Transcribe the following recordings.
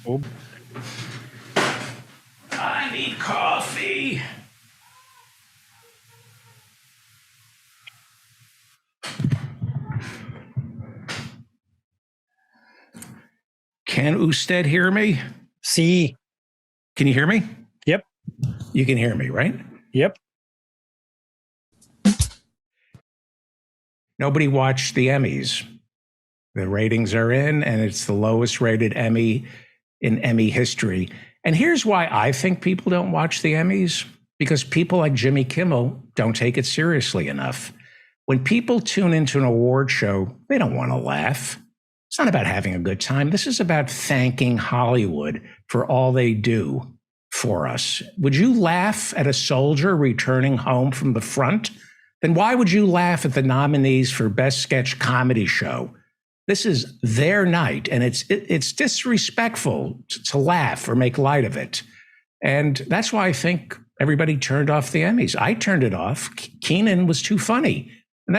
Oh, I need coffee. Can Usted hear me? see. Can you hear me? Yep. You can hear me, right? Yep. Nobody watched the Emmys. The ratings are in, and it's the lowest rated Emmy in Emmy history. And here's why I think people don't watch the Emmys, because people like Jimmy Kimmel don't take it seriously enough. When people tune into an award show, they don't want to laugh. It's not about having a good time. This is about thanking Hollywood for all they do for us. Would you laugh at a soldier returning home from the front? Then why would you laugh at the nominees for Best Sketch Comedy Show? This is their night, and it's disrespectful to laugh or make light of it. And that's why I think everybody turned off the Emmys. I turned it off. Keenan was too funny. And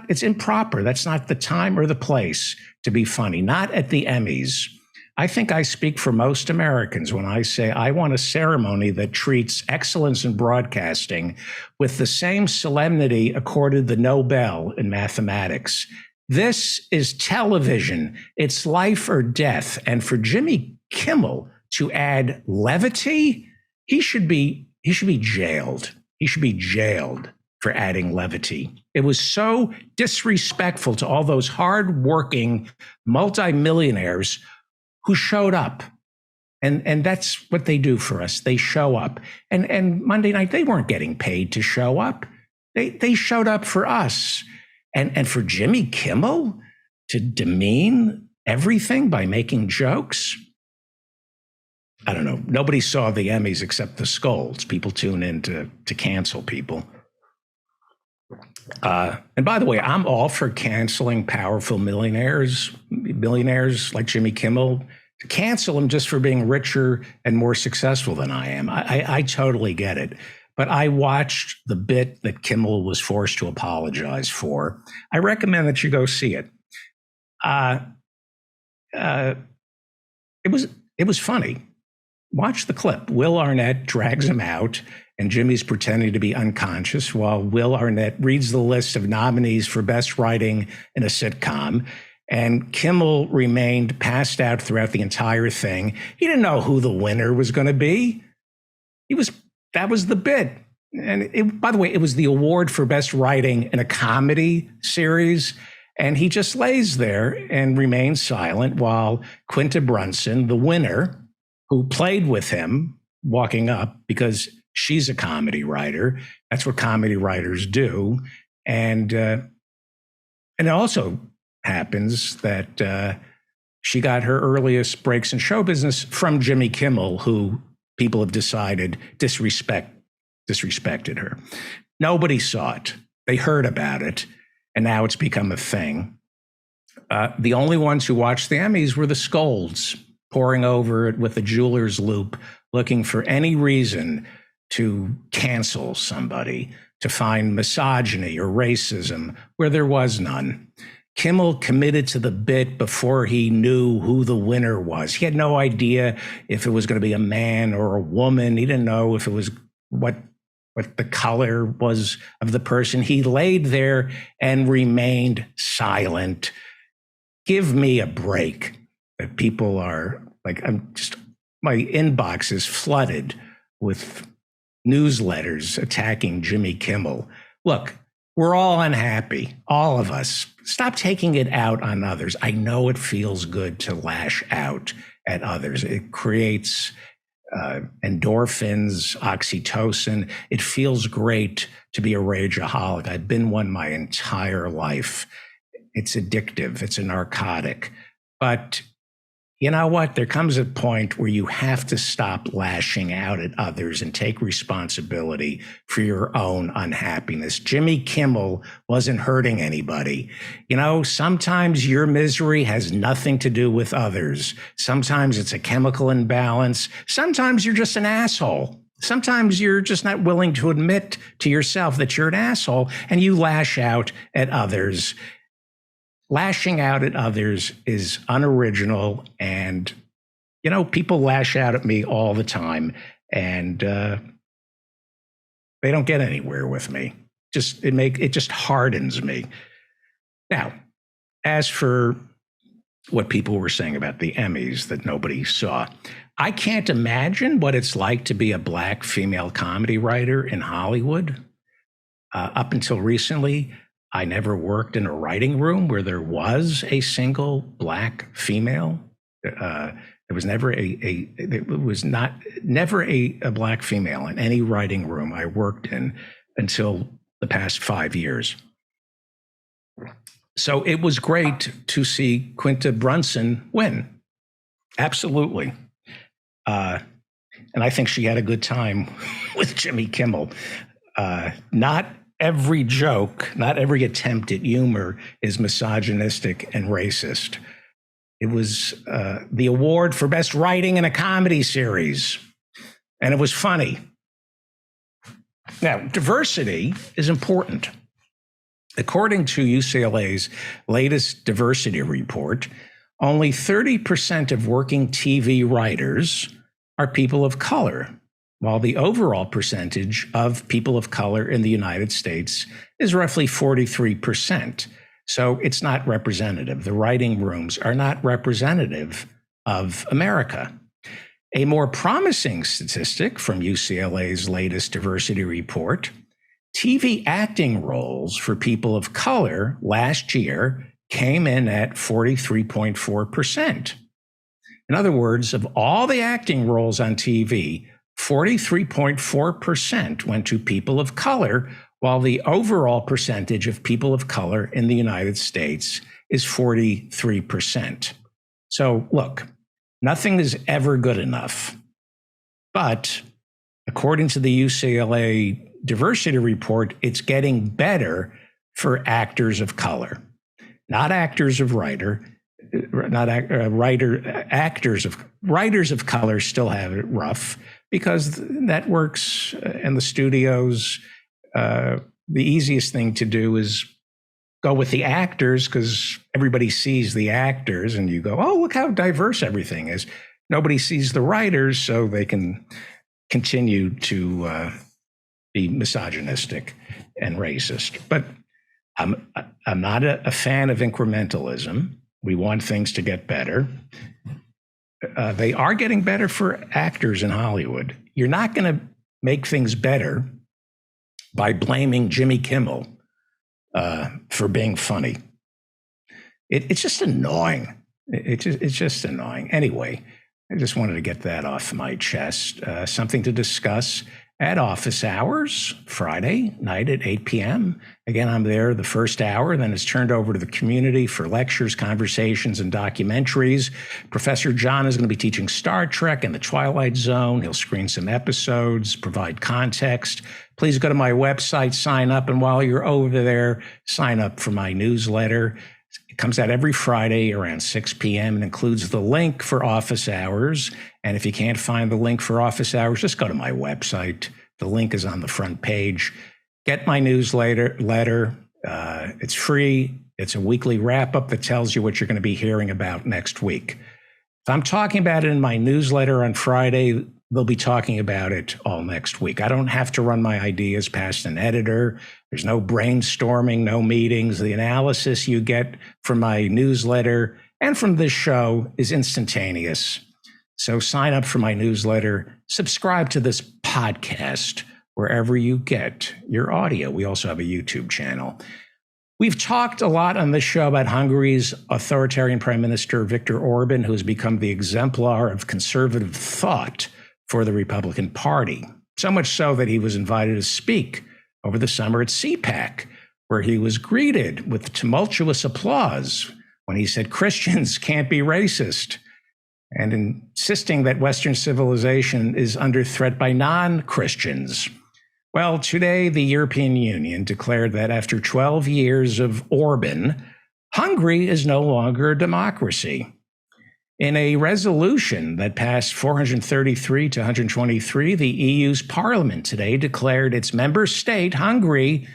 it's improper. That's not the time or the place to be funny, not at the Emmys. I think I speak for most Americans when I say I want a ceremony that treats excellence in broadcasting with the same solemnity accorded the Nobel in mathematics. This is television. It's life or death. And for Jimmy Kimmel to add levity, he should be jailed. He should be jailed for adding levity. It was so disrespectful to all those hardworking multimillionaires who showed up. And that's what they do for us. They show up. And Monday night, they weren't getting paid to show up. They showed up for us. And for Jimmy Kimmel to demean everything by making jokes, I don't know. Nobody saw the Emmys except the scolds. People tune in to cancel people. And by the way, I'm all for canceling powerful millionaires like Jimmy Kimmel. To cancel them just for being richer and more successful than I am. I totally get it. But I watched the bit that Kimmel was forced to apologize for. I recommend that you go see it. It was funny. Watch the clip. Will Arnett drags him out, and Jimmy's pretending to be unconscious while Will Arnett reads the list of nominees for Best Writing in a Sitcom. And Kimmel remained passed out throughout the entire thing. He didn't know who the winner was going to be. That was the bit. And by the way, it was the award for Best Writing in a Comedy Series. And he just lays there and remains silent while Quinta Brunson, the winner, who played with him, walking up because she's a comedy writer. That's what comedy writers do. And it also happens that she got her earliest breaks in show business from Jimmy Kimmel, who people have decided disrespected her. Nobody saw it. They heard about it, and now it's become a thing. The only ones who watched the Emmys were the scolds, poring over it with a jeweler's loop, looking for any reason to cancel somebody, to find misogyny or racism where there was none. Kimmel committed to the bit before he knew who the winner was. He had no idea if it was going to be a man or a woman. He didn't know if it was what the color was of the person. He laid there and remained silent. Give me a break. That people are like, my inbox is flooded with newsletters attacking Jimmy Kimmel. Look, we're all unhappy, all of us. Stop taking it out on others. I know it feels good to lash out at others. It creates endorphins, oxytocin. It feels great to be a rageaholic. I've been one my entire life. It's addictive. It's a narcotic. But you know what? There comes a point where you have to stop lashing out at others and take responsibility for your own unhappiness. Jimmy Kimmel wasn't hurting anybody. You know, sometimes your misery has nothing to do with others. Sometimes it's a chemical imbalance. Sometimes you're just an asshole. Sometimes you're just not willing to admit to yourself that you're an asshole and you lash out at others. Lashing out at others is unoriginal and people lash out at me all the time, and they don't get anywhere with me. It just hardens me. Now, as for what people were saying about the Emmys that nobody saw, I can't imagine what it's like to be a Black female comedy writer in Hollywood. Up until recently, I never worked in a writing room where there was a single Black female. There was never a Black female in any writing room I worked in until the past 5 years. So it was great to see Quinta Brunson win. Absolutely. And I think she had a good time with Jimmy Kimmel. Not every joke, not every attempt at humor is misogynistic and racist. It was the award for best writing in a comedy series, and it was funny. Now, diversity is important. According to UCLA's latest diversity report, only 30% of working TV writers are people of color, while the overall percentage of people of color in the United States is roughly 43%. So it's not representative. The writing rooms are not representative of America. A more promising statistic from UCLA's latest diversity report: TV acting roles for people of color last year came in at 43.4%. In other words, of all the acting roles on TV, 43.4% went to people of color, while the overall percentage of people of color in the United States is 43%. So look, nothing is ever good enough. But according to the UCLA diversity report, it's getting better for actors of color, not actors of writers of color still have it rough because networks and the studios, the easiest thing to do is go with the actors because everybody sees the actors and you go, oh, look how diverse everything is. Nobody sees the writers, so they can continue to be misogynistic and racist. But I'm not a fan of incrementalism. We want things to get better. They are getting better for actors in Hollywood. You're not going to make things better by blaming Jimmy Kimmel for being funny. It's just annoying. It's just annoying. Anyway, I just wanted to get that off my chest. Something to discuss at office hours, Friday night at 8 p.m. Again, I'm there the first hour, then it's turned over to the community for lectures, conversations, and documentaries. Professor John is going to be teaching Star Trek and The Twilight Zone. He'll screen some episodes, provide context. Please go to my website, sign up, and while you're over there, sign up for my newsletter. It comes out every Friday around 6 p.m. and includes the link for office hours. And if you can't find the link for office hours, just go to my website. The link is on the front page. Get my newsletter. It's free. It's a weekly wrap-up that tells you what you're going to be hearing about next week. If I'm talking about it in my newsletter on Friday, they'll be talking about it all next week. I don't have to run my ideas past an editor. There's no brainstorming, no meetings. The analysis you get from my newsletter and from this show is instantaneous. So sign up for my newsletter, subscribe to this podcast wherever you get your audio. We also have a YouTube channel. We've talked a lot on this show about Hungary's authoritarian Prime Minister Viktor Orban, who has become the exemplar of conservative thought for the Republican Party. So much so that he was invited to speak over the summer at CPAC, where he was greeted with tumultuous applause when he said Christians can't be racist, and insisting that Western civilization is under threat by non-Christians. Well, today, the European Union declared that after 12 years of Orban, Hungary is no longer a democracy. In a resolution that passed 433 to 123, the EU's parliament today declared its member state, Hungary,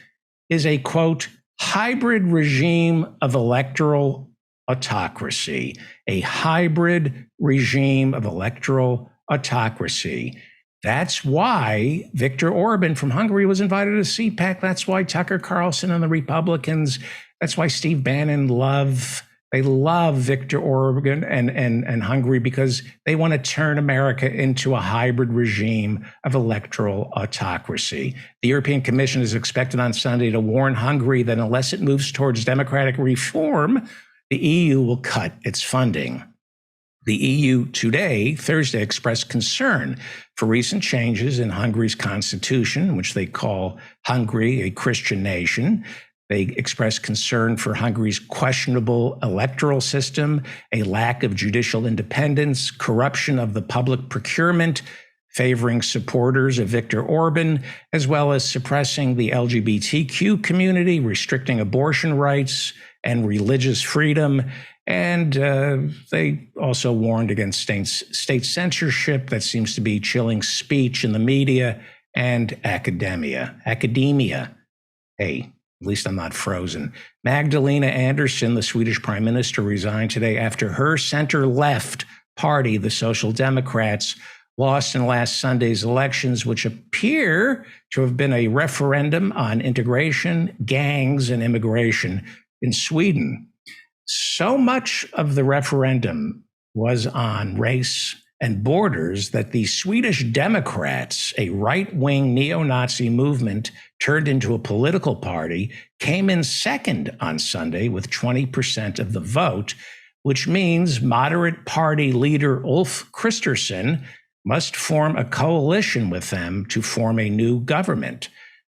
is a, quote, hybrid regime of electoral autocracy, a hybrid regime of electoral autocracy. That's why Viktor Orban from Hungary was invited to CPAC. That's why Tucker Carlson and the Republicans, that's why Steve Bannon love Viktor Orban and Hungary, because they want to turn America into a hybrid regime of electoral autocracy. The European Commission is expected on Sunday to warn Hungary that unless it moves towards democratic reform, the EU will cut its funding. The EU today, Thursday, expressed concern for recent changes in Hungary's constitution, which they call Hungary a Christian nation. They expressed concern for Hungary's questionable electoral system, a lack of judicial independence, corruption of the public procurement, favoring supporters of Viktor Orban, as well as suppressing the LGBTQ community, restricting abortion rights and religious freedom. And they also warned against state censorship that seems to be chilling speech in the media and academia. Hey, at least I'm not frozen. Magdalena Andersson, the Swedish prime minister, resigned today after her center-left party, the Social Democrats, lost in last Sunday's elections, which appear to have been a referendum on integration, gangs, and immigration in Sweden. So much of the referendum was on race and borders that the Swedish Democrats, a right-wing neo-Nazi movement turned into a political party, came in second on Sunday with 20% of the vote, which means moderate party leader Ulf Kristersson must form a coalition with them to form a new government.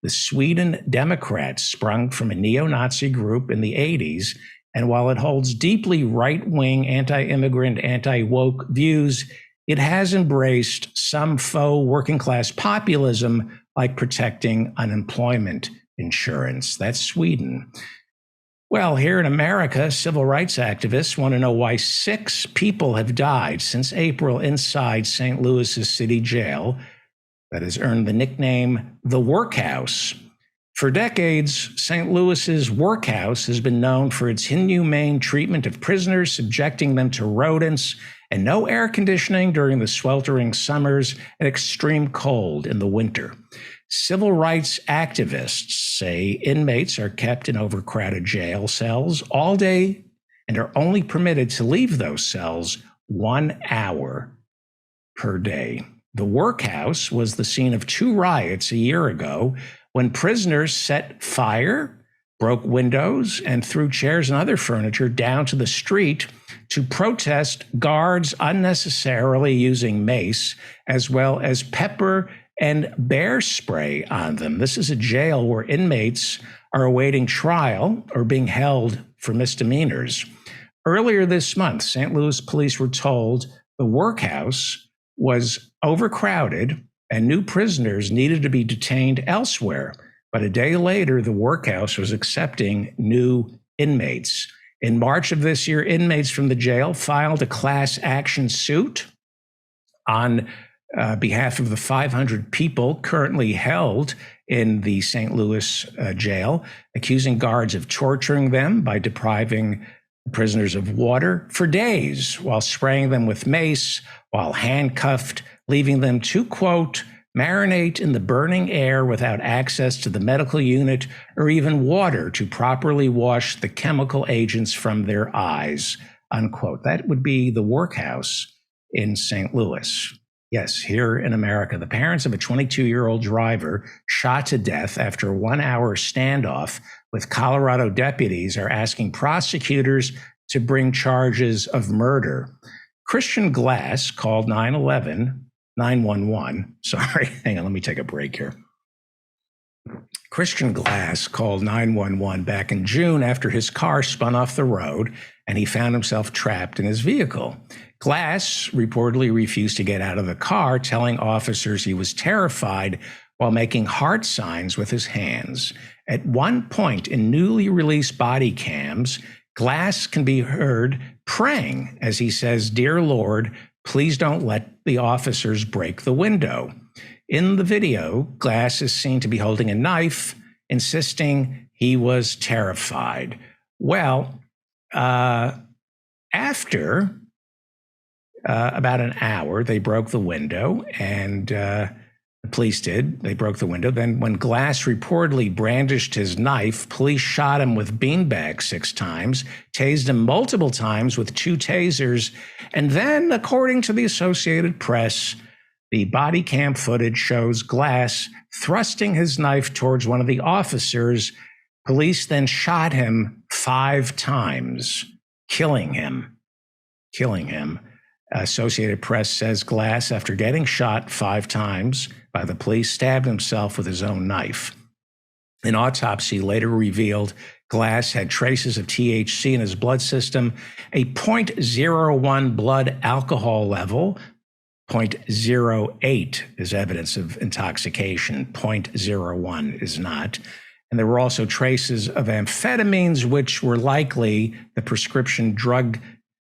The Sweden Democrats sprung from a neo-Nazi group in the 80s, and while it holds deeply right-wing, anti-immigrant, anti-woke views, it has embraced some faux working-class populism like protecting unemployment insurance. That's Sweden. Well, here in America, civil rights activists want to know why 6 people have died since April inside St. Louis's city jail that has earned the nickname the Workhouse. For decades, St. Louis's Workhouse has been known for its inhumane treatment of prisoners, subjecting them to rodents and no air conditioning during the sweltering summers and extreme cold in the winter. Civil rights activists say inmates are kept in overcrowded jail cells all day and are only permitted to leave those cells 1 hour per day. The Workhouse was the scene of 2 riots a year ago when prisoners set fire, broke windows, and threw chairs and other furniture down to the street to protest guards unnecessarily using mace, as well as pepper and bear spray on them. This is a jail where inmates are awaiting trial or being held for misdemeanors. Earlier this month, St. Louis police were told the Workhouse was overcrowded and new prisoners needed to be detained elsewhere. But a day later, the Workhouse was accepting new inmates. In March of this year, inmates from the jail filed a class action suit on behalf of the 500 people currently held in the St. Louis jail, accusing guards of torturing them by depriving prisoners of water for days while spraying them with mace, while handcuffed, leaving them to, quote, marinate in the burning air without access to the medical unit or even water to properly wash the chemical agents from their eyes, unquote. That would be the Workhouse in St. Louis. Yes, here in America, the parents of a 22-year-old driver shot to death after a 1-hour standoff with Colorado deputies are asking prosecutors to bring charges of murder. Christian Glass called 911. Sorry, hang on, let me take a break here. Christian Glass called 911 back in June after his car spun off the road and he found himself trapped in his vehicle. Glass reportedly refused to get out of the car, telling officers he was terrified while making heart signs with his hands. At one point in newly released body cams, Glass can be heard praying as he says, "Dear Lord, please don't let the officers break the window." In the video, Glass is seen to be holding a knife, insisting he was terrified. Well, After about an hour, they broke the window, and the police did. They broke the window. Then, when Glass reportedly brandished his knife, police shot him with beanbags 6 times, tased him multiple times with 2 tasers, and then, according to the Associated Press, the body cam footage shows Glass thrusting his knife towards one of the officers. Police then shot him 5 times, killing him. Associated Press says Glass, after getting shot 5 times by the police, stabbed himself with his own knife. An autopsy later revealed Glass had traces of THC in his blood system, a .01 blood alcohol level. .08 is evidence of intoxication. .01 is not. And there were also traces of amphetamines, which were likely the prescription drug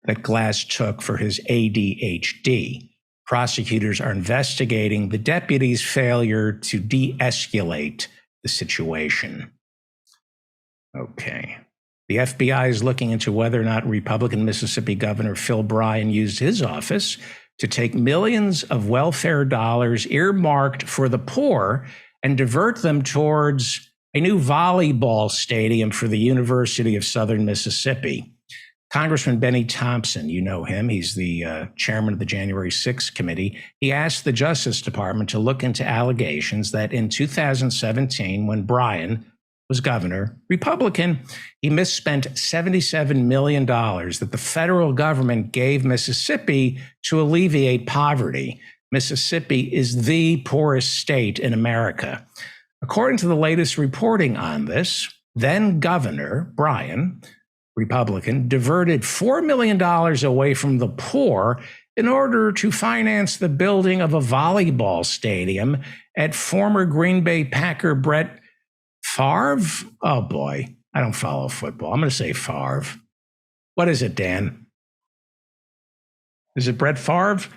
that Glass took for his ADHD. Prosecutors are investigating the deputy's failure to de-escalate the situation. Okay. The FBI is looking into whether or not Republican Mississippi Governor Phil Bryant used his office to take millions of welfare dollars earmarked for the poor and divert them towards a new volleyball stadium for the University of Southern Mississippi. Congressman Benny Thompson, you know him, he's the chairman of the January 6th committee. He asked the Justice Department to look into allegations that in 2017, when Bryan was governor, Republican, he misspent $77 million that the federal government gave Mississippi to alleviate poverty. Mississippi is the poorest state in America. According to the latest reporting on this, then Governor Bryan, Republican, diverted $4 million away from the poor in order to finance the building of a volleyball stadium at former Green Bay Packer Brett Favre? Oh boy, I don't follow football. I'm going to say Favre. What is it, Dan? Is it Brett Favre?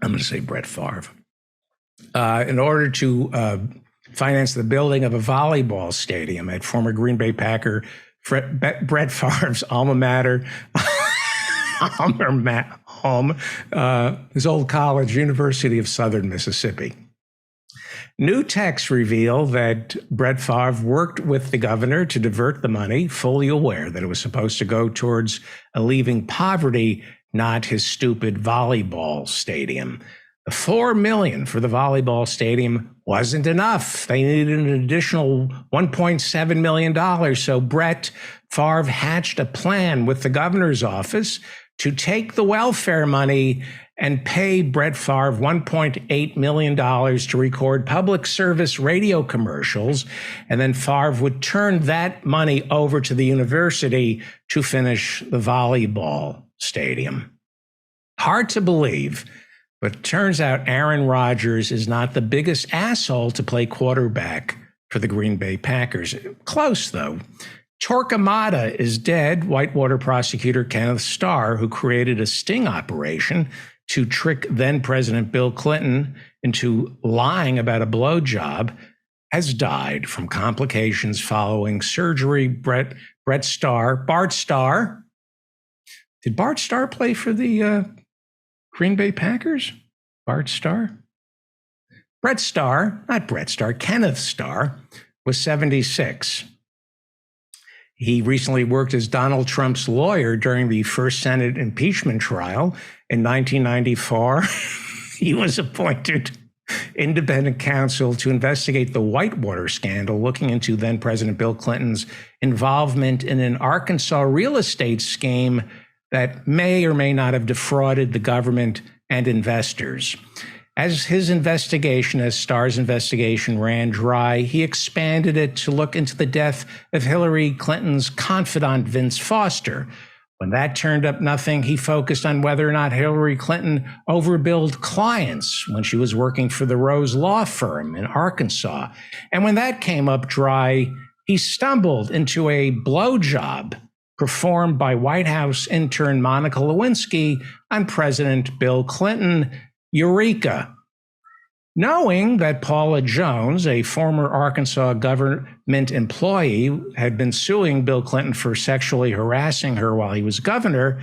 I'm going to say Brett Favre. In order to finance the building of a volleyball stadium at former Green Bay Packer Brett Favre's alma mater, home, his old college, University of Southern Mississippi. New texts reveal that Brett Favre worked with the governor to divert the money, fully aware that it was supposed to go towards alleviating poverty, not his stupid volleyball stadium. The $4 million for the volleyball stadium wasn't enough. They needed an additional $1.7 million. So Brett Favre hatched a plan with the governor's office to take the welfare money and pay Brett Favre $1.8 million to record public service radio commercials. And then Favre would turn that money over to the university to finish the volleyball stadium. Hard to believe, but it turns out Aaron Rodgers is not the biggest asshole to play quarterback for the Green Bay Packers. Close, though. Torquemada is dead. Whitewater prosecutor Kenneth Starr, who created a sting operation to trick then-President Bill Clinton into lying about a blowjob, has died from complications following surgery. Bart Starr. Did Bart Starr play for the Green Bay Packers? Bart Starr? Kenneth Starr was 76. He recently worked as Donald Trump's lawyer during the first Senate impeachment trial in 1994. He was appointed independent counsel to investigate the Whitewater scandal, looking into then President Bill Clinton's involvement in an Arkansas real estate scheme that may or may not have defrauded the government and investors. As Starr's investigation ran dry, he expanded it to look into the death of Hillary Clinton's confidant, Vince Foster. When that turned up nothing, he focused on whether or not Hillary Clinton overbilled clients when she was working for the Rose Law Firm in Arkansas. And when that came up dry, he stumbled into a blowjob performed by White House intern Monica Lewinsky on President Bill Clinton. Eureka. Knowing that Paula Jones, a former Arkansas government employee, had been suing Bill Clinton for sexually harassing her while he was governor,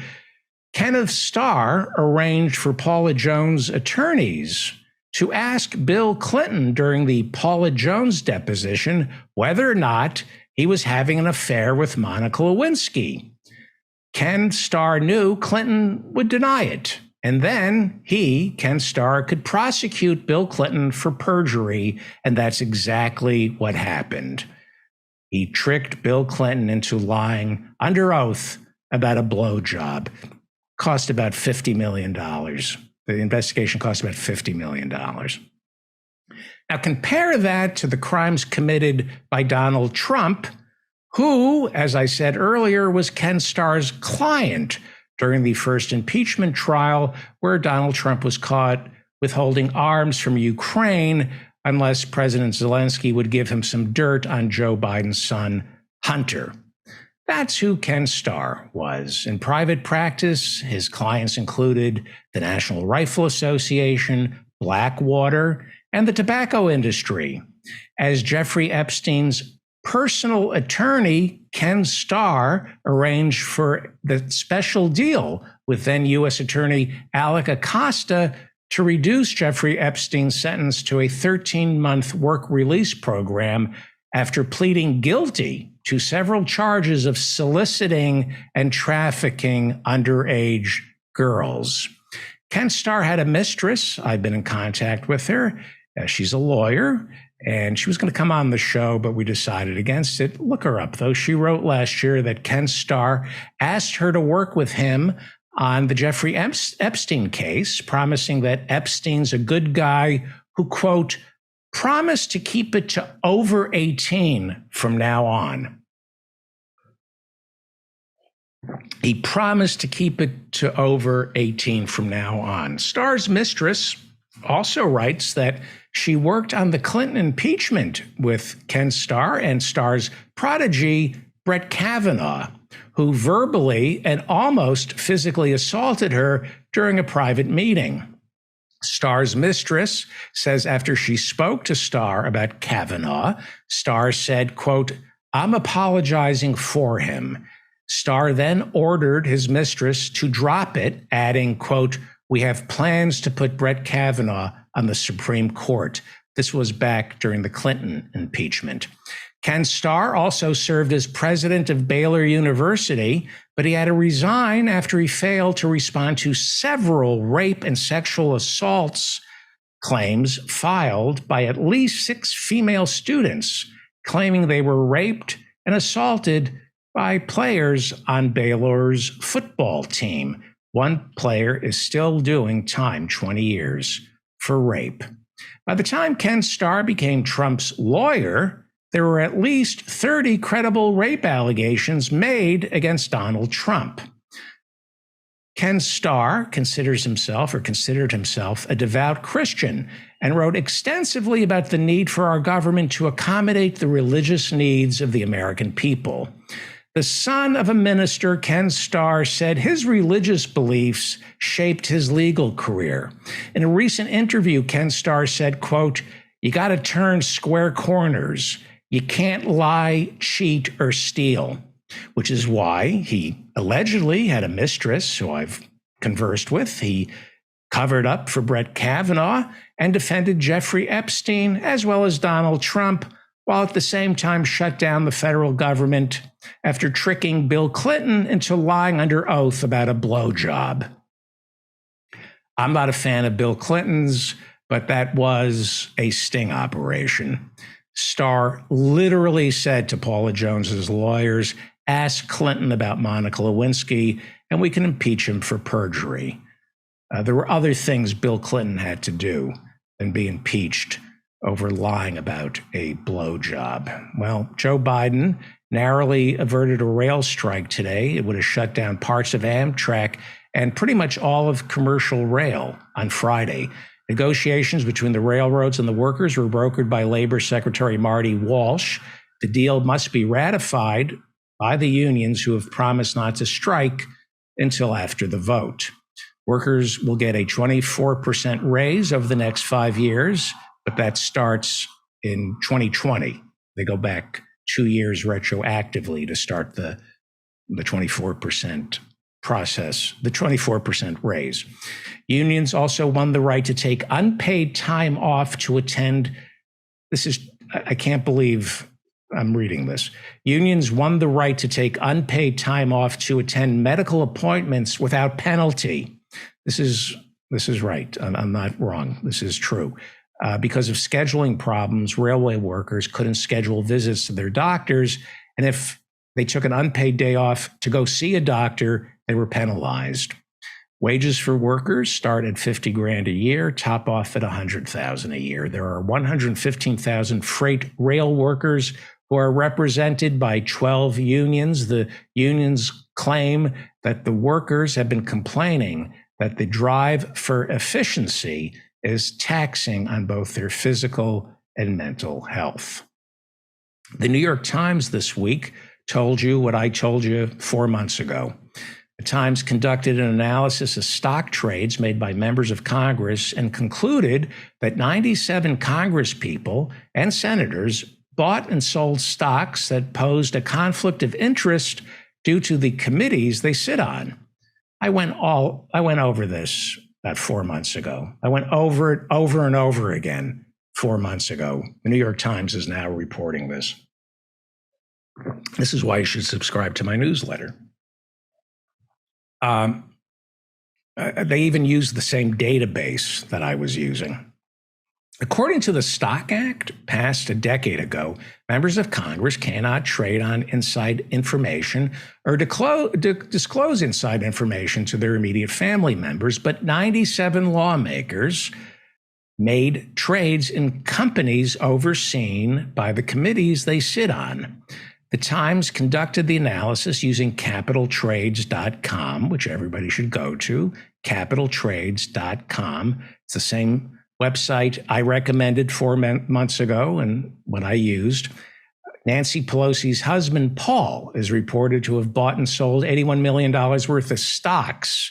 Kenneth Starr arranged for Paula Jones' attorneys to ask Bill Clinton during the Paula Jones deposition whether or not he was having an affair with Monica Lewinsky. Ken Starr knew Clinton would deny it. And then he, Ken Starr, could prosecute Bill Clinton for perjury, and that's exactly what happened. He tricked Bill Clinton into lying under oath about a blowjob. Cost about $50 million. The investigation cost about $50 million. Now compare that to the crimes committed by Donald Trump, who, as I said earlier, was Ken Starr's client during the first impeachment trial, where Donald Trump was caught withholding arms from Ukraine unless President Zelensky would give him some dirt on Joe Biden's son, Hunter. That's who Ken Starr was. In private practice, his clients included the National Rifle Association, Blackwater, and the tobacco industry. As Jeffrey Epstein's personal attorney, Ken Starr, arranged for the special deal with then U.S. Attorney Alec Acosta to reduce Jeffrey Epstein's sentence to a 13-month work release program after pleading guilty to several charges of soliciting and trafficking underage girls. Ken Starr had a mistress. I've been in contact with her. She's a lawyer, and she was going to come on the show, but we decided against it. Look her up, though. She wrote last year that Ken Starr asked her to work with him on the Jeffrey Epstein case, promising that Epstein's a good guy who, quote, promised to keep it to over 18 from now on. He promised to keep it to over 18 from now on. Starr's mistress also writes that she worked on the Clinton impeachment with Ken Starr and Starr's prodigy, Brett Kavanaugh, who verbally and almost physically assaulted her during a private meeting. Starr's mistress says after she spoke to Starr about Kavanaugh, Starr said, quote, I'm apologizing for him. Starr then ordered his mistress to drop it, adding, quote, we have plans to put Brett Kavanaugh on the Supreme Court. This was back during the Clinton impeachment. Ken Starr also served as president of Baylor University, but he had to resign after he failed to respond to several rape and sexual assaults claims filed by at least 6 female students, claiming they were raped and assaulted by players on Baylor's football team. One player is still doing time, 20 years, for rape. By the time Ken Starr became Trump's lawyer, there were at least 30 credible rape allegations made against Donald Trump. Ken Starr considered himself a devout Christian and wrote extensively about the need for our government to accommodate the religious needs of the American people. The son of a minister, Ken Starr, said his religious beliefs shaped his legal career. In a recent interview, Ken Starr said, quote, you got to turn square corners. You can't lie, cheat, or steal, which is why he allegedly had a mistress who I've conversed with. He covered up for Brett Kavanaugh and defended Jeffrey Epstein, as well as Donald Trump, while at the same time shut down the federal government after tricking Bill Clinton into lying under oath about a blowjob. I'm not a fan of Bill Clinton's, but that was a sting operation. Starr literally said to Paula Jones's lawyers, ask Clinton about Monica Lewinsky, and we can impeach him for perjury. There were other things Bill Clinton had to do than be impeached over lying about a blowjob. Well, Joe Biden narrowly averted a rail strike today. It would have shut down parts of Amtrak and pretty much all of commercial rail on Friday. Negotiations between the railroads and the workers were brokered by Labor Secretary Marty Walsh. The deal must be ratified by the unions, who have promised not to strike until after the vote. Workers will get a 24% raise over the next 5 years, but that starts in 2020. They go back 2 years retroactively to start the 24% process, the 24% raise. Unions also won the right to take unpaid time off to attend. I can't believe I'm reading this. Unions won the right to take unpaid time off to attend medical appointments without penalty. This is right. I'm not wrong. This is true. Because of scheduling problems, railway workers couldn't schedule visits to their doctors. And if they took an unpaid day off to go see a doctor, they were penalized. Wages for workers start at $50,000 a year, top off at $100,000 a year. There are 115,000 freight rail workers who are represented by 12 unions. The unions claim that the workers have been complaining that the drive for efficiency is taxing on both their physical and mental health. The New York Times this week told you what I told you 4 months ago. The Times conducted an analysis of stock trades made by members of Congress and concluded that 97 Congresspeople and senators bought and sold stocks that posed a conflict of interest due to the committees they sit on. I went over this about 4 months ago. I went over it over and over again 4 months ago. The New York Times is now reporting this. This is why you should subscribe to my newsletter. They even used the same database that I was using. According to the Stock Act, passed a decade ago, members of Congress cannot trade on inside information or disclose inside information to their immediate family members, but 97 lawmakers made trades in companies overseen by the committees they sit on. The Times conducted the analysis using capitaltrades.com, which everybody should go to, capitaltrades.com. It's the same website I recommended 4 months ago and what I used. Nancy Pelosi's husband, Paul, is reported to have bought and sold $81 million worth of stocks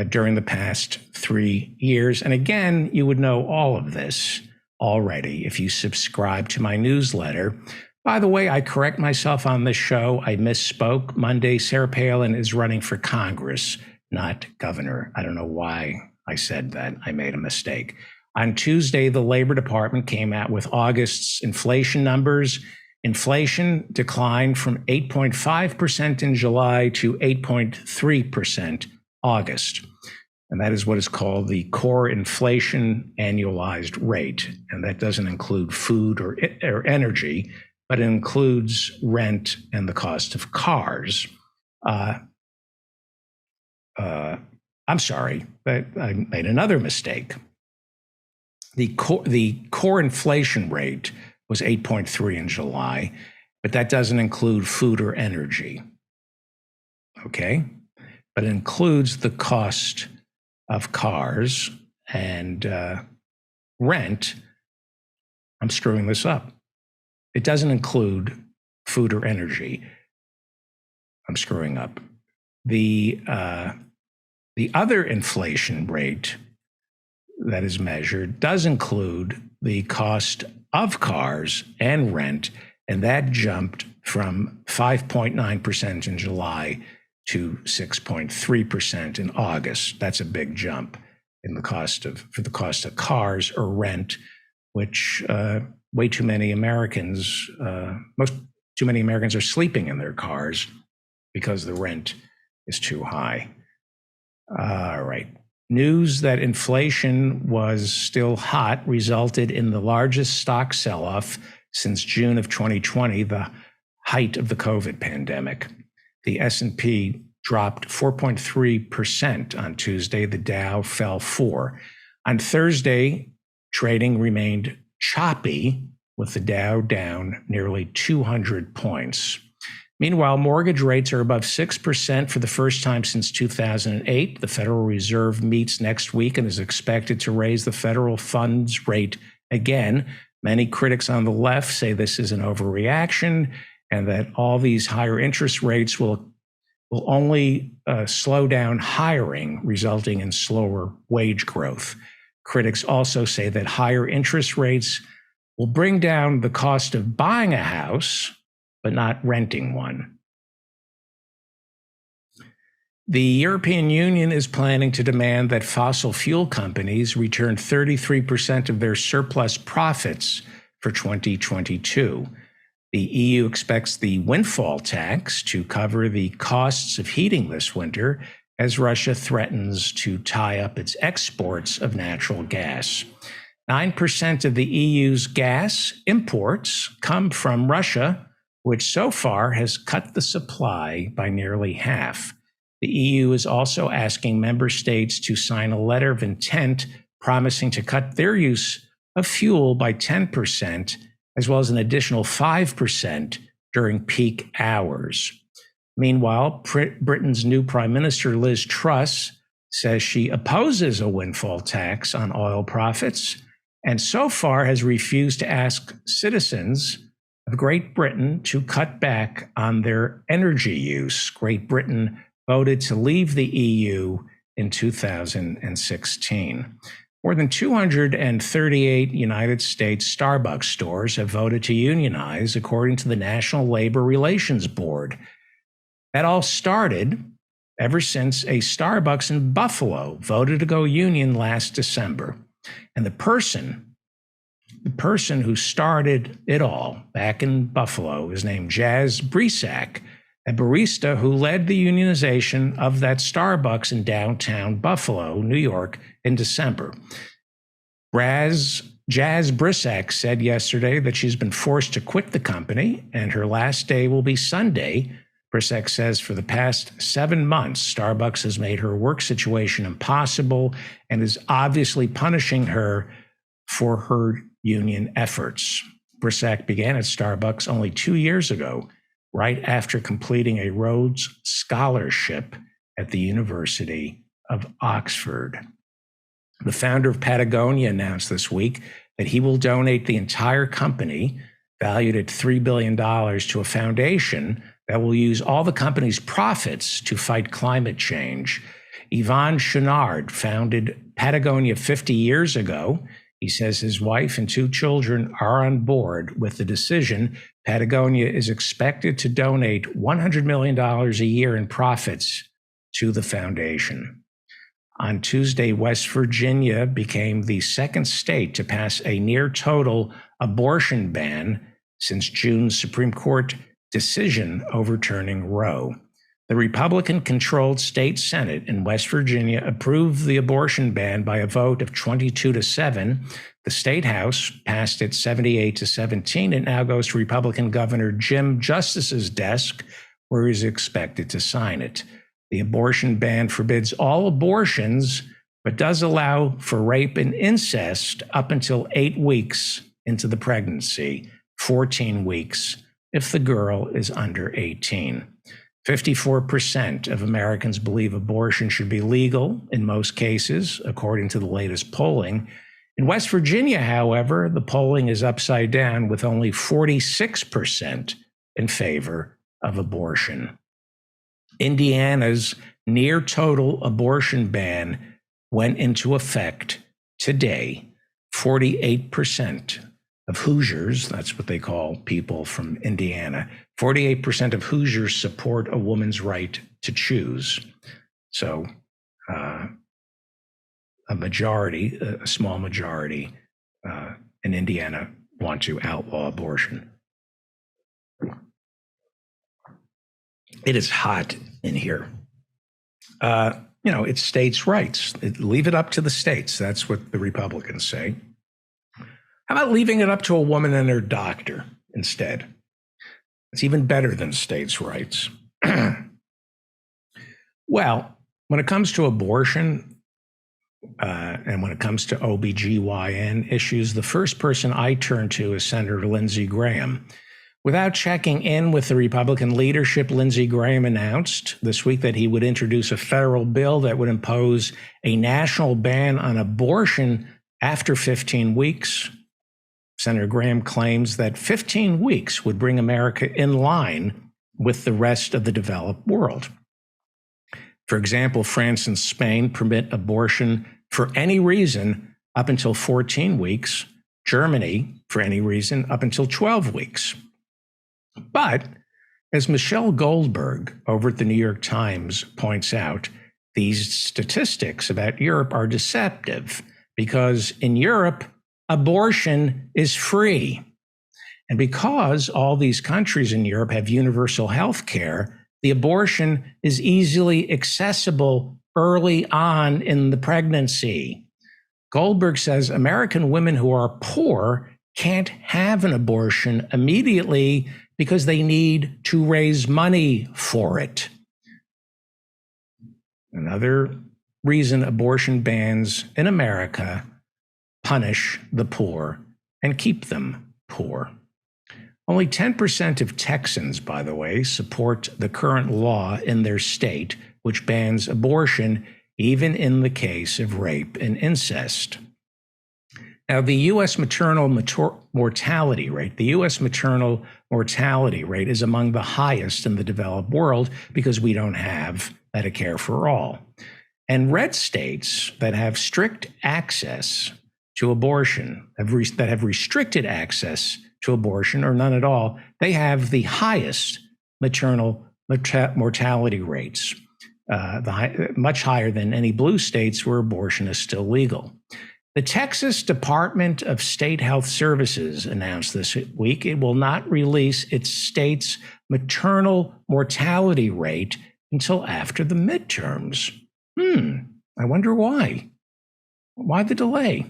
during the past 3 years. And again, you would know all of this already if you subscribe to my newsletter. By the way, I correct myself on this show. I misspoke. Monday, Sarah Palin is running for Congress, not governor. I don't know why I said that. I made a mistake. On Tuesday, the Labor Department came out with August's inflation numbers. Inflation declined from 8.5% in July to 8.3% August. And that is what is called the core inflation annualized rate. And that doesn't include food or energy, but it includes rent and the cost of cars. I'm sorry, but I made another mistake. The core inflation rate was 8.3 in July, but that doesn't include food or energy. Okay? But it includes the cost of cars and rent. I'm screwing this up. It doesn't include food or energy. I'm screwing up. The other inflation rate that is measured does include the cost of cars and rent, and that jumped from 5.9% in July to 6.3% in August. That's a big jump in the cost of cars or rent, which way too many Americans, too many Americans are sleeping in their cars because the rent is too high. All right. News that inflation was still hot resulted in the largest stock sell-off since June of 2020, the height of the COVID pandemic. The S&P dropped 4.3% on Tuesday. The Dow fell 4%. On Thursday, trading remained choppy, with the Dow down nearly 200 points. Meanwhile, mortgage rates are above 6% for the first time since 2008. The Federal Reserve meets next week and is expected to raise the federal funds rate again. Many critics on the left say this is an overreaction and that all these higher interest rates will will only slow down hiring, resulting in slower wage growth. Critics also say that higher interest rates will bring down the cost of buying a house, but not renting one. The European Union is planning to demand that fossil fuel companies return 33% of their surplus profits for 2022. The EU expects the windfall tax to cover the costs of heating this winter as Russia threatens to tie up its exports of natural gas. 9% of the EU's gas imports come from Russia, which so far has cut the supply by nearly half. The EU is also asking member states to sign a letter of intent promising to cut their use of fuel by 10%, as well as an additional 5% during peak hours. Meanwhile, Britain's new Prime Minister, Liz Truss, says she opposes a windfall tax on oil profits and so far has refused to ask citizens of Great Britain to cut back on their energy use. Great Britain voted to leave the EU in 2016. More than 238 United States Starbucks stores have voted to unionize, according to the National Labor Relations Board. That all started ever since a Starbucks in Buffalo voted to go union last December. And the person who started it all back in Buffalo is named Jazz Bresack, a barista who led the unionization of that Starbucks in downtown Buffalo, New York, in December. Jazz Bresack said yesterday that she's been forced to quit the company, and her last day will be Sunday. Bresack says for the past 7 months, Starbucks has made her work situation impossible and is obviously punishing her for her union efforts. Bresack began at Starbucks only 2 years ago, right after completing a Rhodes Scholarship at the University of Oxford. The founder of Patagonia announced this week that he will donate the entire company, valued at $3 billion, to a foundation that will use all the company's profits to fight climate change. Yvon Chouinard founded Patagonia 50 years ago. He says his wife and 2 children are on board with the decision. Patagonia is expected to donate $100 million a year in profits to the foundation. On Tuesday, West Virginia became the second state to pass a near total abortion ban since June's Supreme Court decision overturning Roe. The Republican-controlled state Senate in West Virginia approved the abortion ban by a vote of 22-7. The state House passed it 78-17. It now goes to Republican Governor Jim Justice's desk, where he's expected to sign it. The abortion ban forbids all abortions, but does allow for rape and incest up until 8 weeks into the pregnancy, 14 weeks if the girl is under 18. 54% of Americans believe abortion should be legal in most cases, according to the latest polling. In West Virginia, however, the polling is upside down, with only 46% in favor of abortion. Indiana's near total abortion ban went into effect today. 48% of Hoosiers, that's what they call people from Indiana, 48% of Hoosiers support a woman's right to choose. So a small majority in Indiana want to outlaw abortion. It is hot in here. It's states' rights. Leave it up to the states. That's what the Republicans say. How about leaving it up to a woman and her doctor instead? It's even better than states' rights. Well, when it comes to abortion and when it comes to OBGYN issues, the first person I turn to is Senator Lindsey Graham. Without checking in with the Republican leadership, Lindsey Graham announced this week that he would introduce a federal bill that would impose a national ban on abortion after 15 weeks. Senator Graham claims that 15 weeks would bring America in line with the rest of the developed world. For example, France and Spain permit abortion for any reason up until 14 weeks. Germany, for any reason, up until 12 weeks. But as Michelle Goldberg over at the New York Times points out, these statistics about Europe are deceptive because in Europe, abortion is free. And because all these countries in Europe have universal health care, the abortion is easily accessible early on in the pregnancy. Goldberg says American women who are poor can't have an abortion immediately because they need to raise money for it. Another reason abortion bans in America punish the poor and keep them poor. Only 10% of Texans, by the way, support the current law in their state, which bans abortion even in the case of rape and incest. Now, the U.S. maternal mortality rate, is among the highest in the developed world because we don't have Medicare for all. And red states that have strict access to abortion, that have restricted access to abortion or none at all, they have the highest maternal mortality rates, much higher than any blue states where abortion is still legal. The Texas Department of State Health Services announced this week it will not release its state's maternal mortality rate until after the midterms. I wonder why. Why the delay?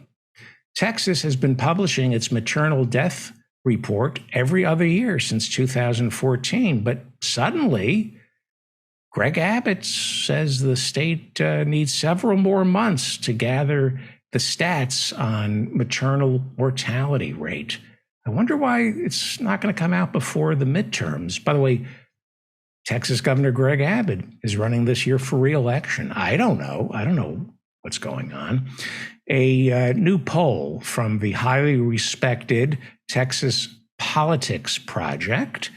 Texas has been publishing its maternal death report every other year since 2014, but suddenly Greg Abbott says the state needs several more months to gather the stats on maternal mortality rate. I wonder why it's not going to come out before the midterms. By the way, Texas Governor Greg Abbott is running this year for re-election. I don't know what's going on. A new poll from the highly respected Texas Politics Project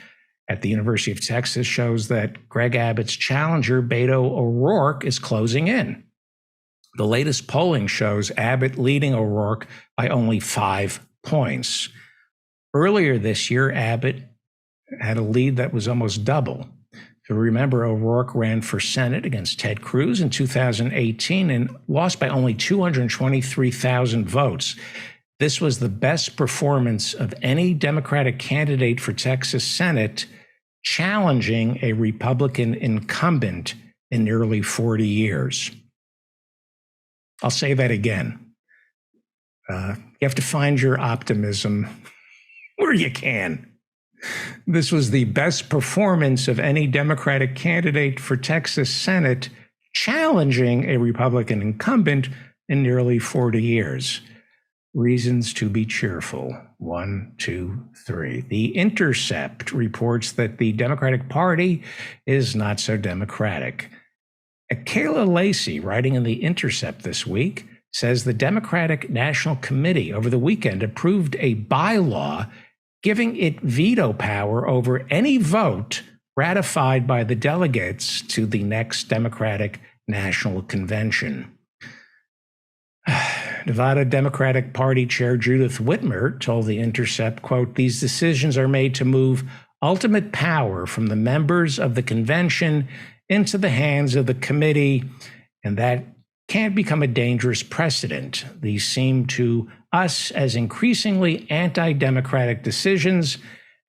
at the University of Texas shows that Greg Abbott's challenger, Beto O'Rourke, is closing in. The latest polling shows Abbott leading O'Rourke by only 5 points. Earlier this year, Abbott had a lead that was almost double. If you remember, O'Rourke ran for Senate against Ted Cruz in 2018 and lost by only 223,000 votes. This was the best performance of any Democratic candidate for Texas Senate challenging a Republican incumbent in nearly 40 years. I'll say that again. You have to find your optimism where you can. This was the best performance of any Democratic candidate for Texas Senate challenging a Republican incumbent in nearly 40 years. Reasons to be cheerful. 1, 2, 3. The Intercept reports that the Democratic Party is not so democratic. Kayla Lacey, writing in The Intercept this week, says the Democratic National Committee over the weekend approved a bylaw giving it veto power over any vote ratified by the delegates to the next Democratic National Convention. Nevada Democratic Party Chair Judith Whitmer told The Intercept, quote, "These decisions are made to move ultimate power from the members of the convention into the hands of the committee, and that can't become a dangerous precedent. These seem to us as increasingly anti-democratic decisions,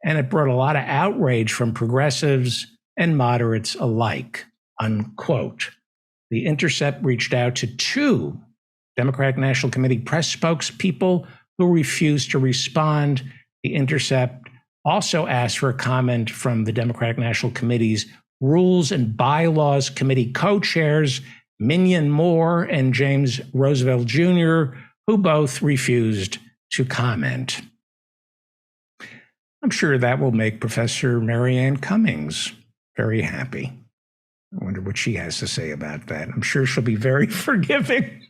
and it brought a lot of outrage from progressives and moderates alike," unquote. The Intercept reached out to 2 Democratic National Committee press spokespeople who refused to respond. The Intercept also asked for a comment from the Democratic National Committee's Rules and Bylaws Committee co-chairs, Minion Moore and James Roosevelt Jr., who both refused to comment. I'm sure that will make Professor Marianne Cummings very happy. I wonder what she has to say about that. I'm sure she'll be very forgiving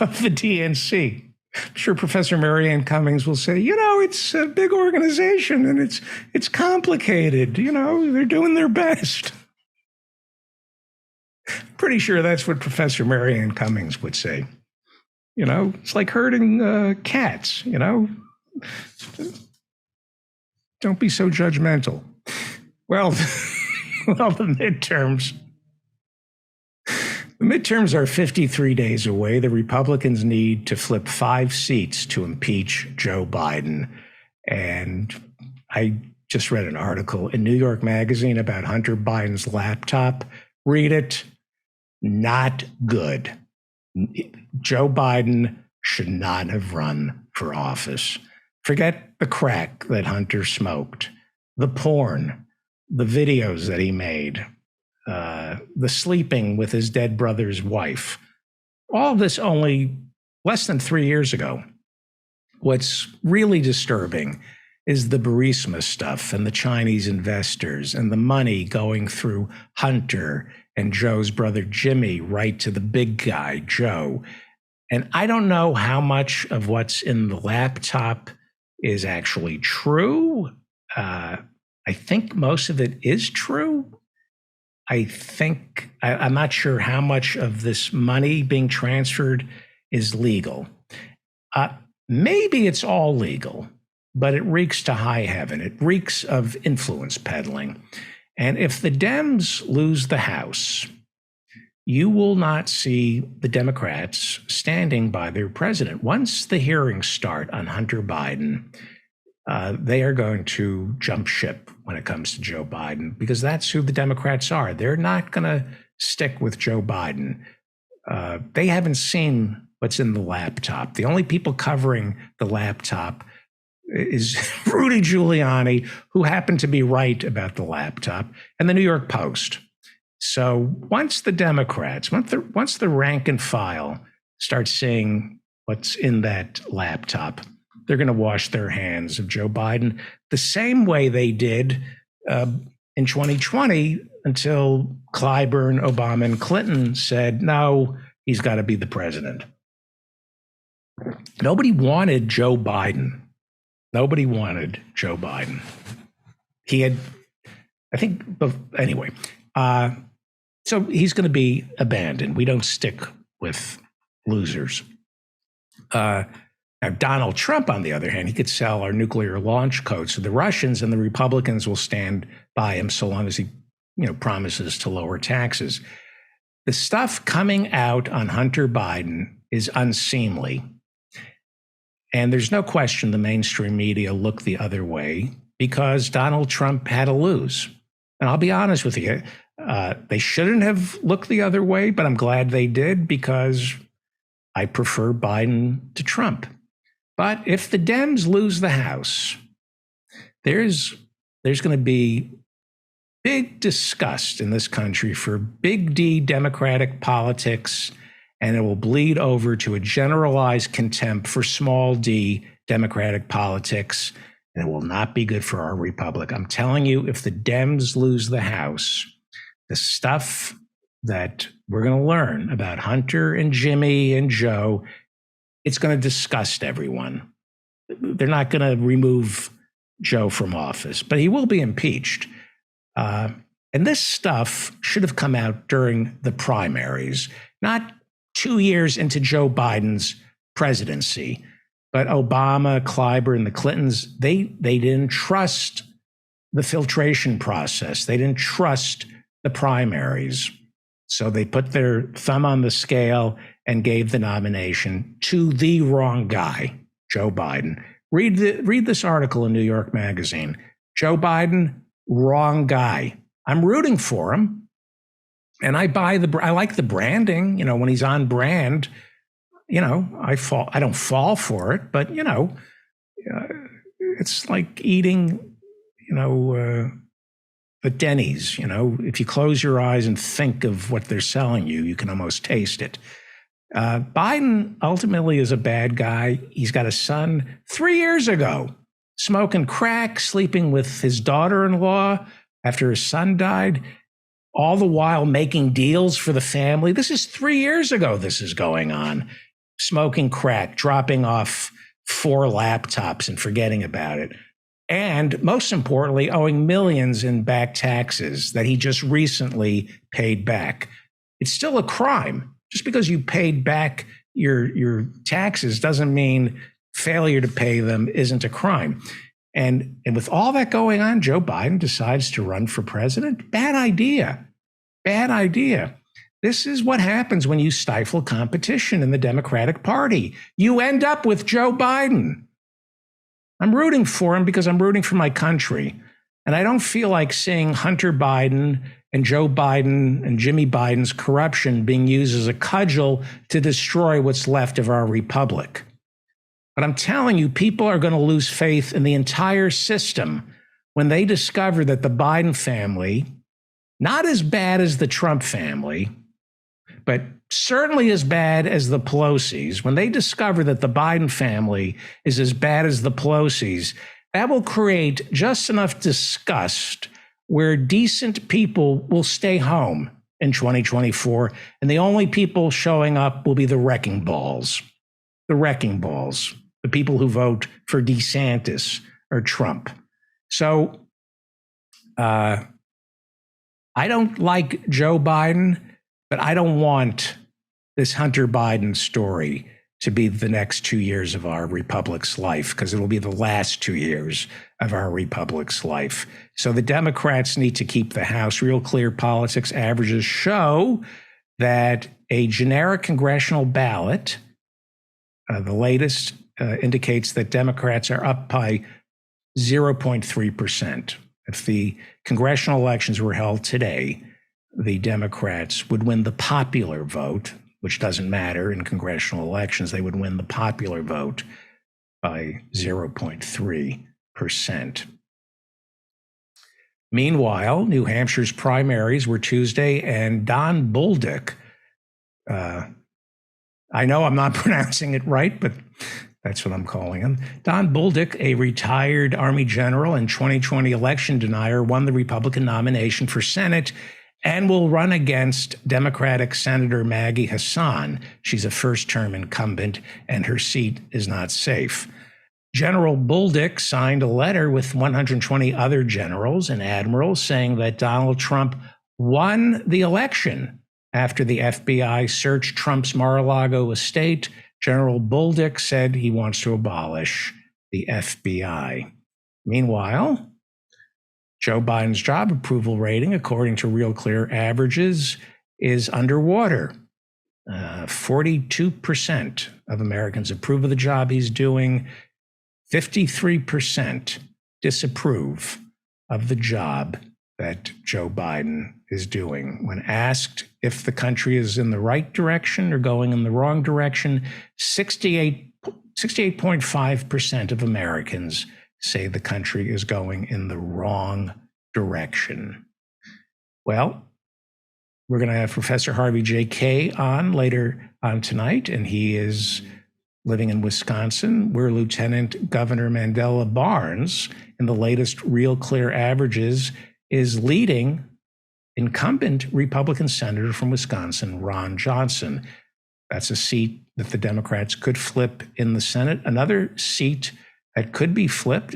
of the DNC. I'm sure Professor Marianne Cummings will say, it's a big organization and it's complicated. They're doing their best. Pretty sure that's what Professor Marianne Cummings would say. It's like herding cats, Don't be so judgmental. Well, the midterms. The midterms are 53 days away. The Republicans need to flip 5 seats to impeach Joe Biden. And I just read an article in New York Magazine about Hunter Biden's laptop. Read it. Not good. Joe Biden should not have run for office. Forget the crack that Hunter smoked, the porn, the videos that he made, the sleeping with his dead brother's wife. All of this only less than 3 years ago. What's really disturbing is the Burisma stuff and the Chinese investors and the money going through Hunter and Joe's brother Jimmy right to the big guy, Joe. And I don't know how much of what's in the laptop is actually true. I think most of it is true. I'm not sure how much of this money being transferred is legal. Maybe it's all legal, but it reeks to high heaven. It reeks of influence peddling. And if the Dems lose the House, you will not see the Democrats standing by their president. Once the hearings start on Hunter Biden, they are going to jump ship when it comes to Joe Biden, because that's who the Democrats are. They're not going to stick with Joe Biden. They haven't seen what's in the laptop. The only people covering the laptop is Rudy Giuliani, who happened to be right about the laptop, and the New York Post. So once the Democrats, once the rank and file start seeing what's in that laptop, they're going to wash their hands of Joe Biden the same way they did in 2020 until Clyburn, Obama, and Clinton said, no, he's got to be the president. Nobody wanted Joe Biden. Nobody wanted Joe Biden. He had, I think, anyway. So he's going to be abandoned. We don't stick with losers. Now, Donald Trump, on the other hand, he could sell our nuclear launch codes to the Russians, and the Republicans will stand by him so long as he, promises to lower taxes. The stuff coming out on Hunter Biden is unseemly. And there's no question the mainstream media looked the other way because Donald Trump had to lose. And I'll be honest with you, they shouldn't have looked the other way, but I'm glad they did because I prefer Biden to Trump. But if the Dems lose the House, there's going to be big disgust in this country for big D Democratic politics, and it will bleed over to a generalized contempt for small d Democratic politics, and it will not be good for our republic. I'm telling you, if the Dems lose the House, the stuff that we're going to learn about Hunter and Jimmy and Joe, it's going to disgust everyone. They're not going to remove Joe from office, but he will be impeached. And this stuff should have come out during the primaries, not 2 years into Joe Biden's presidency. But Obama, Clyburn, the Clintons, they didn't trust the filtration process. They didn't trust the primaries. So they put their thumb on the scale and gave the nomination to the wrong guy, Joe Biden. Read this article in New York Magazine. Joe Biden, wrong guy. I'm rooting for him. And I like the branding, when he's on brand, I don't fall for it, but it's like eating, at Denny's, if you close your eyes and think of what they're selling you, you can almost taste it. Biden ultimately is a bad guy. He's got a son 3 years ago, smoking crack, sleeping with his daughter-in-law after his son died, all the while making deals for the family. This is 3 years ago this is going on. Smoking crack, dropping off 4 laptops and forgetting about it. And most importantly, owing millions in back taxes that he just recently paid back. It's still a crime. Just because you paid back your taxes doesn't mean failure to pay them isn't a crime. And with all that going on, Joe Biden decides to run for president. Bad idea. Bad idea. This is what happens when you stifle competition in the Democratic Party. You end up with Joe Biden. I'm rooting for him because I'm rooting for my country. And I don't feel like seeing Hunter Biden and Joe Biden and Jimmy Biden's corruption being used as a cudgel to destroy what's left of our republic. But I'm telling you, people are going to lose faith in the entire system when they discover that the Biden family, not as bad as the Trump family, but certainly as bad as the Pelosi's, when they discover that the Biden family is as bad as the Pelosi's, that will create just enough disgust where decent people will stay home in 2024, and the only people showing up will be the wrecking balls. The wrecking balls, the people who vote for DeSantis or Trump. So I don't like Joe Biden, but I don't want this Hunter Biden story to be the next 2 years of our republic's life, because it'll be the last 2 years of our republic's life. So the Democrats need to keep the House. Real Clear Politics averages show that a generic congressional ballot, the latest, indicates that Democrats are up by 0.3%. If the congressional elections were held today, the Democrats would win the popular vote, which doesn't matter in congressional elections. They would win the popular vote by 0.3%. Meanwhile, New Hampshire's primaries were Tuesday, and Don Bolduc, I know I'm not pronouncing it right, but that's what I'm calling him. Don Bolduc, a retired Army general and 2020 election denier, won the Republican nomination for Senate and will run against Democratic Senator Maggie Hassan. She's a first-term incumbent, and her seat is not safe. General Bolduc signed a letter with 120 other generals and admirals saying that Donald Trump won the election after the FBI searched Trump's Mar-a-Lago estate. General Bolduc said he wants to abolish the FBI. Meanwhile, Joe Biden's job approval rating, according to Real Clear averages, is underwater. 42% of Americans approve of the job he's doing. 53% disapprove of the job that Joe Biden is doing. When asked if the country is in the right direction or going in the wrong direction, 68.5% of Americans say the country is going in the wrong direction. Well, we're going to have Professor Harvey J. Kaye on later on tonight, and he is living in Wisconsin, where Lieutenant Governor Mandela Barnes, in the latest Real Clear averages, is leading incumbent Republican senator from Wisconsin, Ron Johnson. That's a seat that the Democrats could flip in the Senate. Another seat that could be flipped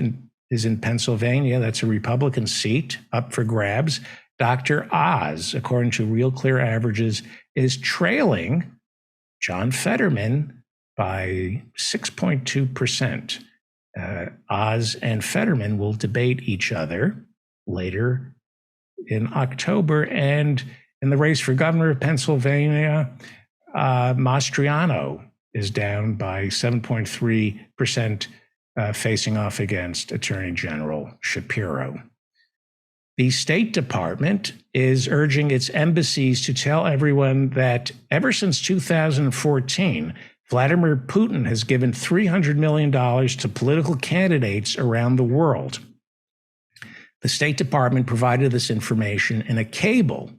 is in Pennsylvania. That's a Republican seat up for grabs. Dr. Oz, according to Real Clear averages, is trailing John Fetterman by 6.2%. Oz and Fetterman will debate each other later in October. And in the race for governor of Pennsylvania, Mastriano is down by 7.3%, facing off against Attorney General Shapiro. The State Department is urging its embassies to tell everyone that ever since 2014, Vladimir Putin has given $300 million to political candidates around the world. The State Department provided this information in a cable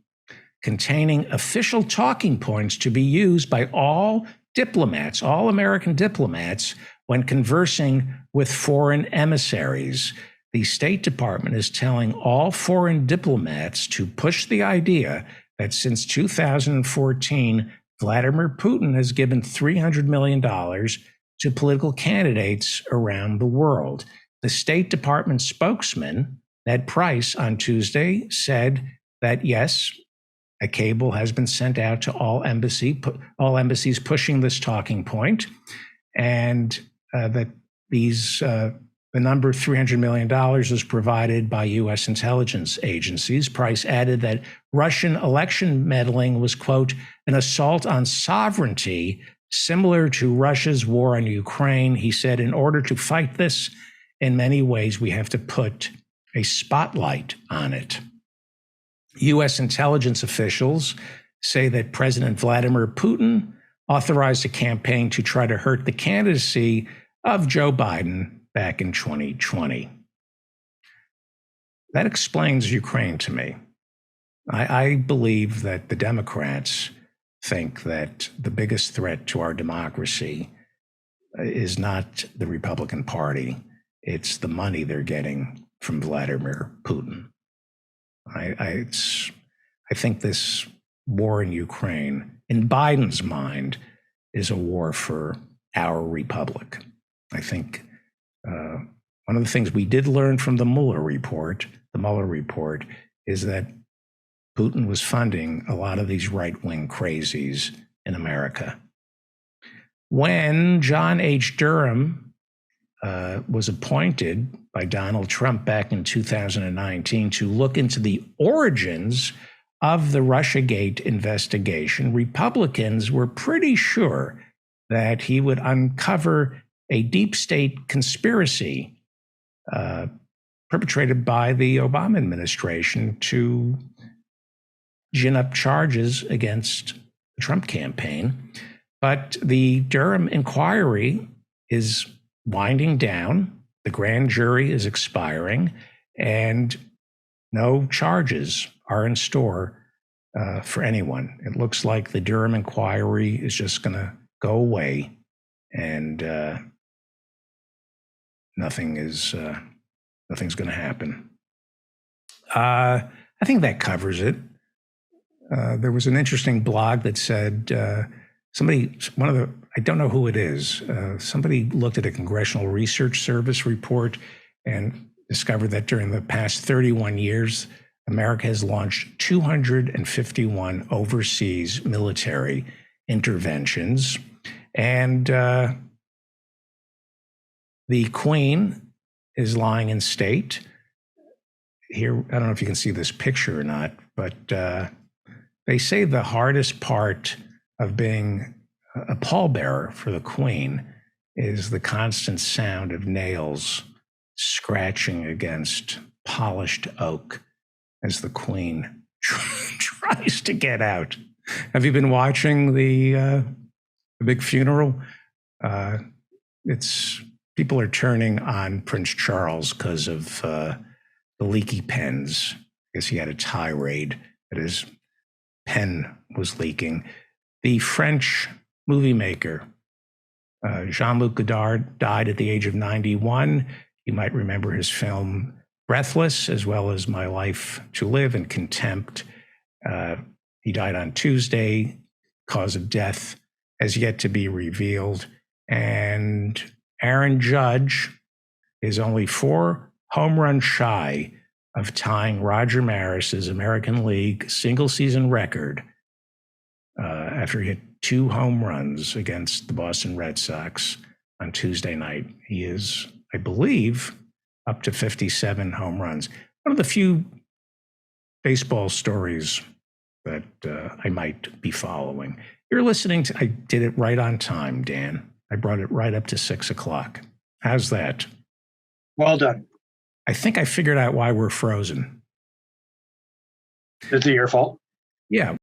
containing official talking points to be used by all diplomats, all American diplomats, when conversing with foreign emissaries. The State Department is telling all foreign diplomats to push the idea that since 2014, Vladimir Putin has given $300 million to political candidates around the world. The State Department spokesman, Ned Price, on Tuesday said that, yes, A cable has been sent out to all embassies pushing this talking point, and that the number $300 million was provided by U.S. intelligence agencies. Price added that Russian election meddling was, quote, an assault on sovereignty similar to Russia's war on Ukraine. He said, in order to fight this, in many ways, we have to put a spotlight on it. U.S. intelligence officials say that President Vladimir Putin authorized a campaign to try to hurt the candidacy of Joe Biden back in 2020. That explains Ukraine to me. I believe that the Democrats think that the biggest threat to our democracy is not the Republican Party. It's the money they're getting from Vladimir Putin. I think this war in Ukraine, in Biden's mind, is a war for our republic. I think one of the things we did learn from the Mueller report, is that Putin was funding a lot of these right-wing crazies in America. When John H. Durham was appointed by Donald Trump back in 2019 to look into the origins of the Russiagate investigation, Republicans were pretty sure that he would uncover a deep state conspiracy perpetrated by the Obama administration to gin up charges against the Trump campaign. But the Durham inquiry is winding down. The grand jury is expiring, and no charges are in store for anyone. It looks like the Durham inquiry is just going to go away, and nothing's going to happen. I think that covers it. There was an interesting blog that said I don't know who it is. Somebody looked at a Congressional Research Service report and discovered that during the past 31 years, America has launched 251 overseas military interventions. And the Queen is lying in state. Here, I don't know if you can see this picture or not, but they say the hardest part of being a pallbearer for the Queen is the constant sound of nails scratching against polished oak as the Queen tries to get out. Have you been watching the big funeral? People are turning on Prince Charles because of the leaky pens. I guess he had a tirade that his pen was leaking. The French movie maker, Jean-Luc Godard, died at the age of 91. You might remember his film Breathless, as well as My Life to Live and Contempt. He died on Tuesday. Cause of death has yet to be revealed. And Aaron Judge is only 4 home runs shy of tying Roger Maris's American League single-season record after he hit 2 home runs against the Boston Red Sox on Tuesday night. He is, I believe, up to 57 home runs. One of the few baseball stories that I might be following. You're listening to, I did it right on time, Dan. I brought it right up to 6 o'clock. How's that? Well done. I think I figured out why we're frozen. Is it your fault? Yeah.